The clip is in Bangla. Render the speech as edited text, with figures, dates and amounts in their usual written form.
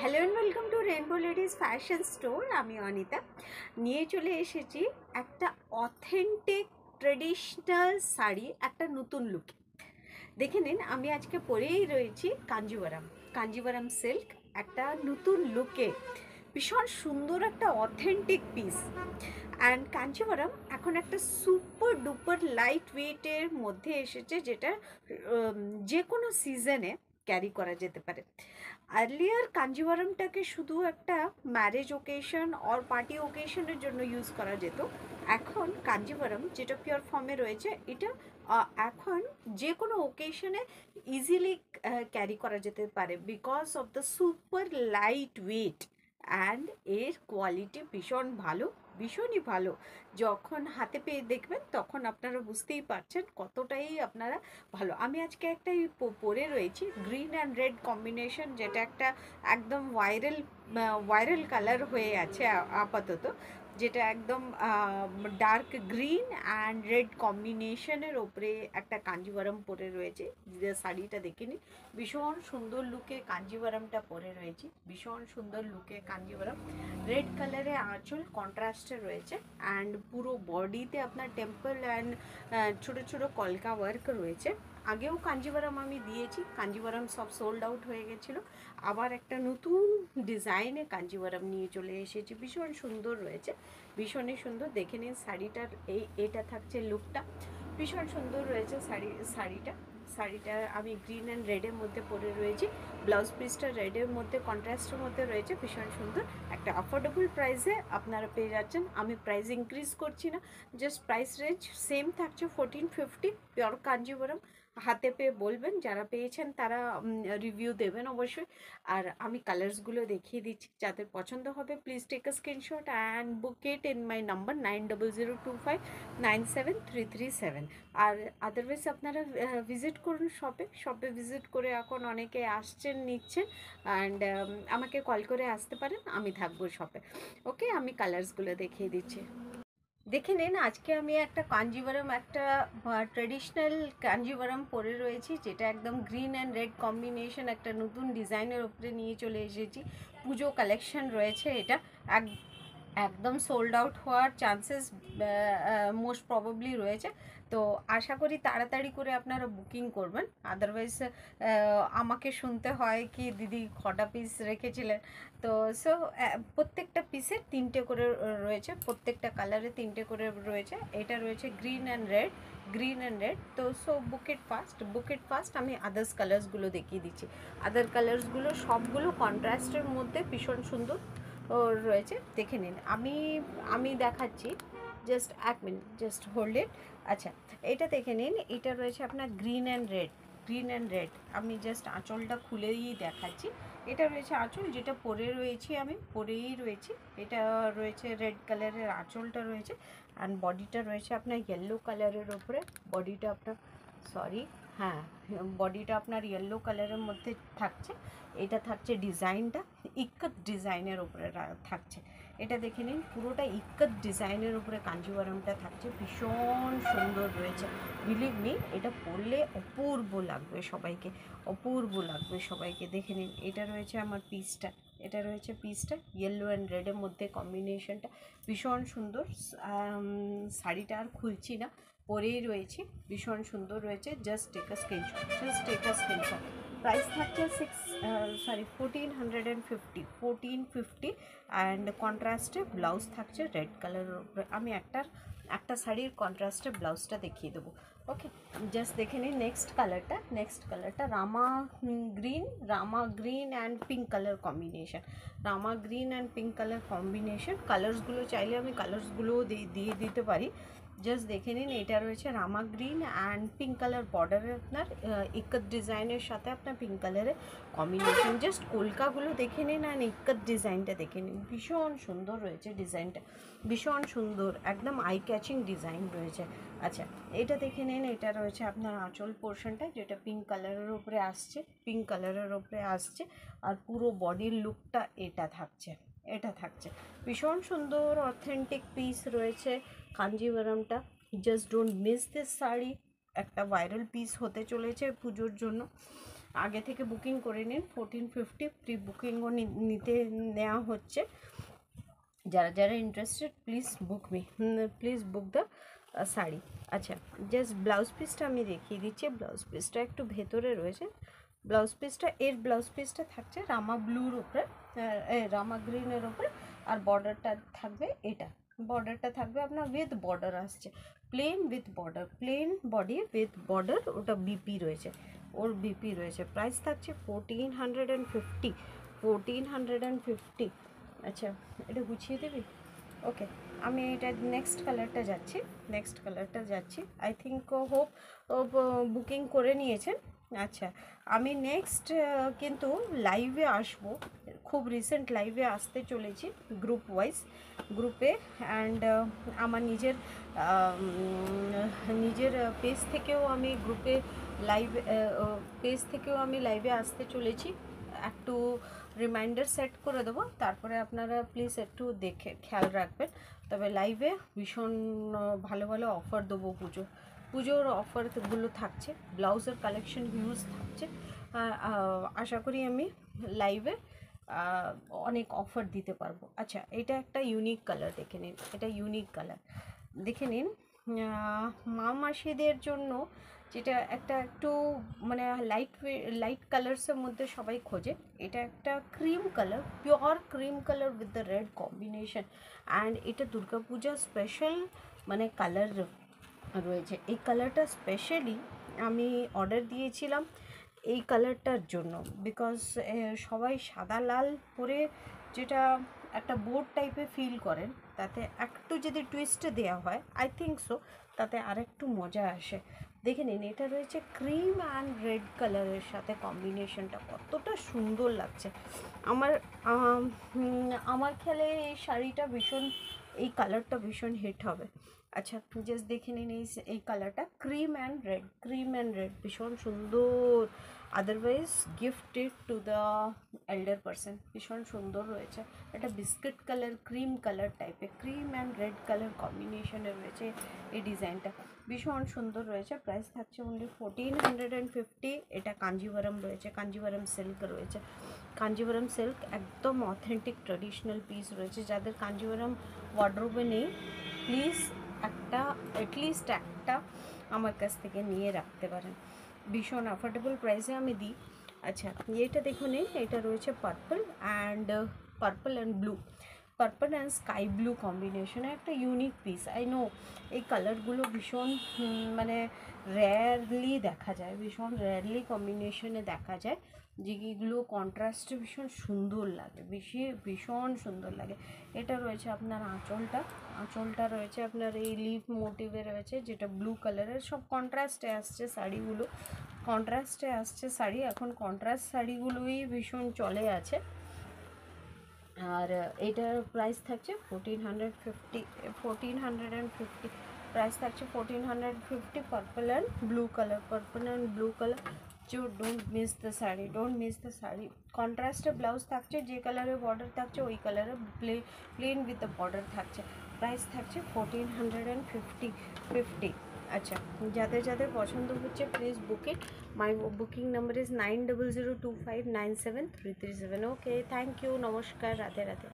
Hello and welcome to rainbow ladies fashion store. আমি অনিতা নিয়ে চলে এসেছি একটা অথেন্টিক ট্রেডিশনাল শাড়ি একটা নতুন লুকে। দেখে নিন, আমি আজকে পরেই রয়েছি কাঞ্জিভারাম সিল্ক একটা নতুন লুকে। ভীষণ সুন্দর একটা অথেন্টিক পিস। অ্যান্ড কাঞ্জিভারাম এখন একটা সুপার ডুপার লাইট ওয়েটের মধ্যে এসেছে, যেটা যে কোনো সিজনে ক্যারি করা যেতে পারে। আর্লিয়ার কাঞ্জিভারামটাকে শুধু একটা ম্যারেজ ওকেশন অর পার্টি ওকেশনের জন্য ইউজ করা যেত। এখন কাঞ্জিভারাম যেটা পিওর ফর্মে রয়েছে, এটা এখন যে কোনো ওকেশনে ইজিলি ক্যারি করা যেতে পারে because of the super light weight. And এর কোয়ালিটি ভীষণ ভালো, ভীষণই ভালো। যখন হাতে পেয়ে দেখবেন তখন আপনারা বুঝতেই পারছেন কতটাই আপনারা ভালো। আমি আজকে একটা পরে রয়েছি গ্রিন অ্যান্ড রেড কম্বিনেশন, যেটা একটা একদম ভাইরাল কালার হয়ে আছে আপাতত, যেটা একদম ডার্ক গ্রিন অ্যান্ড রেড কম্বিনেশনের ওপরে একটা কাঞ্জিভারাম পরে রয়েছে। যে শাড়িটা দেখে নিন, ভীষণ সুন্দর লুকে কাঞ্জিভারামটা পরে রয়েছে, ভীষণ সুন্দর লুকে কাঞ্জিভারাম। রেড কালারে আঁচল কন্ট্রাস্টে রয়েছে অ্যান্ড পুরো বডিতে আপনার টেম্পল অ্যান্ড ছোটো ছোটো কলকা ওয়ার্ক রয়েছে। আগেও কাঞ্জিভারাম আমি দিয়েছি, কাঞ্জিভারাম সব সোল্ড আউট হয়ে গেছিলো। আবার একটা নতুন ডিজাইনে কাঞ্জিভারাম নিয়ে চলে এসেছি, ভীষণ সুন্দর রয়েছে, ভীষণই সুন্দর। দেখে নিন শাড়িটার এটা থাকছে লুকটা, ভীষণ সুন্দর রয়েছে শাড়িটা আমি গ্রিন অ্যান্ড রেডের মধ্যে পরে রয়েছি। ব্লাউজ পিসটা রেডের মধ্যে কন্ট্রাস্টের মধ্যে রয়েছে, ভীষণ সুন্দর। একটা অ্যাফোর্ডেবল প্রাইসে আপনারা পেয়ে যাচ্ছেন। আমি প্রাইস ইনক্রিজ করছি না, জাস্ট প্রাইস রেঞ্জ সেম থাকছে 1450। পিওর কাঞ্জিভারাম। হাতে পেয়ে বলবেন, যারা পেয়েছেন তারা রিভিউ দেবেন অবশ্যই। আর আমি কালার্সগুলো দেখিয়ে দিচ্ছি, যাদের পছন্দ হবে please take a screenshot and book it in my number 9002597337। আর আদারওয়াইজ আপনারা ভিজিট করুন শপে ভিজিট করে এখন অনেকে আসছেন নিচ্ছেন। অ্যান্ড আমাকে কল করে আসতে পারেন, আমি থাকবো শপে। ওকে, আমি কালার্সগুলো দেখিয়ে দিচ্ছি। দেখে নিন, আজকে আমি একটা কাঞ্জিভারাম, একটা ট্রেডিশনাল কাঞ্জিভারাম পরে রয়েছি, যেটা একদম গ্রিন অ্যান্ড রেড কম্বিনেশন একটা নতুন ডিজাইনের উপরে নিয়ে চলে এসেছি। পুজো কালেকশন রয়েছে এটা, একদম সোল্ড আউট হওয়ার চান্সেস মোস্ট প্রবাবলি রয়েছে। তো আশা করি তাড়াতাড়ি করে আপনারা বুকিং করবেন, আদারওয়াইজ আমাকে শুনতে হয় কি দিদি কটা পিস রেখেছিলেন। তো সো প্রত্যেকটা পিসের তিনটে করে রয়েছে, প্রত্যেকটা কালারে তিনটে করে রয়েছে। এটা রয়েছে গ্রিন অ্যান্ড রেড। তো সো বুকেট ফার্স্ট আমি আদার্স কালার্সগুলো দেখিয়ে দিচ্ছি। আদার কালার্সগুলো সবগুলো কন্ট্রাস্টের মধ্যে ভীষণ সুন্দর রয়েছে, দেখে নিন। আমি দেখাচ্ছি, জাস্ট এক মিনিট, জাস্ট হোল্ড ইট। আচ্ছা, এটা দেখে নিন, এটা রয়েছে আপনার গ্রিন অ্যান্ড রেড। আমি জাস্ট আঁচলটা খুলেই দেখাচ্ছি। এটা রয়েছে আঁচল, যেটা পরেই রয়েছি। এটা রয়েছে রেড কালারের আঁচলটা রয়েছে, অ্যান্ড বডিটা রয়েছে আপনার ইয়েলো কালারের ওপরে। বডিটা আপনার বডিটা আপনার ইয়েলো কালারের মধ্যে থাকছে। এটা থাকছে ডিজাইনটা ইক্কত ডিজাইনের উপরে থাকছে। এটা দেখে নিন, পুরোটা ইক্কত ডিজাইনের উপরে কাঞ্জিভারামটা থাকছে, ভীষণ সুন্দর রয়েছে। বিলিভ মি, এটা পরলে অপূর্ব লাগবে সবাইকে। দেখে নিন, এটা রয়েছে আমার পিসটা, ইয়েলো অ্যান্ড রেডের মধ্যে কম্বিনেশনটা ভীষণ সুন্দর। শাড়িটা আর খুলছি না, পরেই রয়েছি, ভীষণ সুন্দর রয়েছে। Just take a screenshot. Price থাকছে 1450 অ্যান্ড কন্ট্রাস্টে ব্লাউজ থাকছে রেড কালারের উপরে। আমি একটা শাড়ির কন্ট্রাস্টে ব্লাউজটা দেখিয়ে দেবো। ওকে, জাস্ট দেখে নিন নেক্সট কালারটা রামা green and pink colour combination. কালার্সগুলো চাইলে আমি কালার্সগুলোও দিয়ে দিতে পারি। জাস্ট দেখে নিন, এটা রয়েছে রামা গ্রিন অ্যান্ড পিঙ্ক কালার বর্ডারের আপনার ইক্কত ডিজাইনের সাথে আপনার পিঙ্ক কালারের কম্বিনেশন। জাস্ট কলকাগুলো দেখে নিন অ্যান্ড ইক্কত ডিজাইনটা দেখে নিন, ভীষণ সুন্দর রয়েছে ডিজাইনটা, ভীষণ সুন্দর, একদম আই ক্যাচিং ডিজাইন রয়েছে। আচ্ছা, এটা দেখে নিন, এটা রয়েছে আপনার আঁচল পোর্শনটা, যেটা পিঙ্ক কালারের উপরে আসছে। আর পুরো বডির লুকটা এটা থাকছে, ভীষণ সুন্দর অথেন্টিক পিস রয়েছে কাঞ্জিভারামটা। Just don't miss this sari, একটা ভাইরাল পিস হতে চলেছে পুজোর জন্য। আগে থেকে বুকিং করে নিন। 1450 প্রি বুকিংও নেওয়া হচ্ছে। যারা যারা interested please book me, please book the sari. আচ্ছা, জাস্ট ব্লাউজ পিসটা আমি দেখিয়ে দিচ্ছি। ব্লাউজ পিসটা একটু ভেতরে রয়েছে। ব্লাউজ পিসটা থাকছে রামা ব্লুর উপরে, রামা গ্রিনের উপরে, আর বর্ডারটা থাকবে এটা। বর্ডারটা থাকবে আপনার উইথ বর্ডার আসছে, plain with border, plain body with border, ওটা বিপি রয়েছে, ওর বিপি রয়েছে। প্রাইস থাকছে 1450, 1450। আচ্ছা, এটা গুছিয়ে দেবে? ওকে, আমি এটা নেক্সট কালারটা যাচ্ছি। আই থিঙ্ক হোপ বুকিং করে নিয়েছেন। আচ্ছা, আমি নেক্সট কিন্তু লাইভে আসবো, খুব রিসেন্ট লাইভে আসতে চলেছি গ্রুপ ওয়াইজ, গ্রুপে। অ্যান্ড আমার নিজের পেজ থেকেও আমি গ্রুপে লাইভে আসতে চলেছি। একটু রিমাইন্ডার সেট করে দেবো, তারপরে আপনারা প্লিজ একটু দেখে খেয়াল রাখবেন। তবে লাইভে ভীষণ ভালো ভালো অফার দেবো, পুজোর অফারগুলো থাকছে, ব্লাউজের কালেকশন হিউজ থাকছে। আশা করি আমি লাইভে অনেক অফার দিতে পারবো। আচ্ছা, এটা একটা ইউনিক কালার, দেখে নিন, এটা ইউনিক কালার দেখে নিন। মা মাসিদের জন্য যেটা একটা একটু মানে লাইট কালার্সের মধ্যে সবাই খোঁজে, এটা একটা cream colour, pure cream colour with the red combination. And এটা দুর্গাপূজা স্পেশাল মানে কালার রয়েছে। এই কালারটা স্পেশালি আমি অর্ডার দিয়েছিলাম এই কালারটার জন্য, বিকজ সবাই সাদা লাল পরে যেটা একটা বোর্ড টাইপের ফিল করেন, তাতে একটু যদি টুইস্ট দেওয়া হয় আই থিঙ্ক সো তাতে আরেকটু মজা আসে। দেখে নিন, এটা রয়েছে ক্রিম অ্যান্ড রেড কালারের সাথে, কম্বিনেশনটা কতটা সুন্দর লাগছে। আমার খেয়ালে এই শাড়িটা এই কালারটা ভীষণ হিট হবে। আচ্ছা, জাস্ট দেখে নিন এই কালারটা, ক্রিম অ্যান্ড রেড ভীষণ সুন্দর। Otherwise gifted to the এল্ডার person, ভীষণ সুন্দর রয়েছে। এটা বিস্কিট কালার, ক্রিম কালার টাইপের, ক্রিম অ্যান্ড রেড কালার কম্বিনেশনে রয়েছে এই ডিজাইনটা, ভীষণ সুন্দর রয়েছে। প্রাইস থাকছে অনলি 1450। এটা কাঞ্জিভারম রয়েছে, কাঞ্জিভারম সিল্ক রয়েছে, কাঞ্জিভারম সিল্ক একদম অথেন্টিক ট্রেডিশনাল পিস রয়েছে। যাদের কাঞ্জিভারম ওয়ার্ডরোবে নেই, প্লিজ অ্যাটলিস্ট একটা আমার কাছ থেকে নিয়ে রাখতে পারেন, ভীষণ অ্যাফোর্ডেবল প্রাইসে আমি দিই। আচ্ছা, এটা দেখুন, এটা রয়েছে পার্পল অ্যান্ড স্কাই ব্লু কম্বিনেশনে একটা ইউনিক পিস। আই নো এই কালারগুলো ভীষণ মানে রেয়ারলি দেখা যায়, ভীষণ রেয়ারলি কম্বিনেশনে দেখা যায়, যেগুলো কন্ট্রাস্টে ভীষণ সুন্দর লাগে, ভীষণ সুন্দর লাগে। এটা রয়েছে আপনার আঁচলটা রয়েছে আপনার এই লিফ মোটিভে রয়েছে, যেটা ব্লু কালারের। সব কন্ট্রাস্টে আসছে শাড়িগুলো, এখন কন্ট্রাস্ট শাড়িগুলোই ভীষণ চলে আছে। আর এটার প্রাইস থাকছে 1450, প্রাইস থাকছে 1450। Purple and blue colour, don't miss the sari. কন্ট্রাস্টে ব্লাউজ থাকছে, যে কালারে বর্ডার থাকছে ওই কালারে প্লেন উইথ দ্য বর্ডার থাকছে। প্রাইস থাকছে 1450। আচ্ছা, যাদের পছন্দ হচ্ছে please book it. My booking number is 9002597337। Okay, thank you, নমস্কার, রাধে রাধে।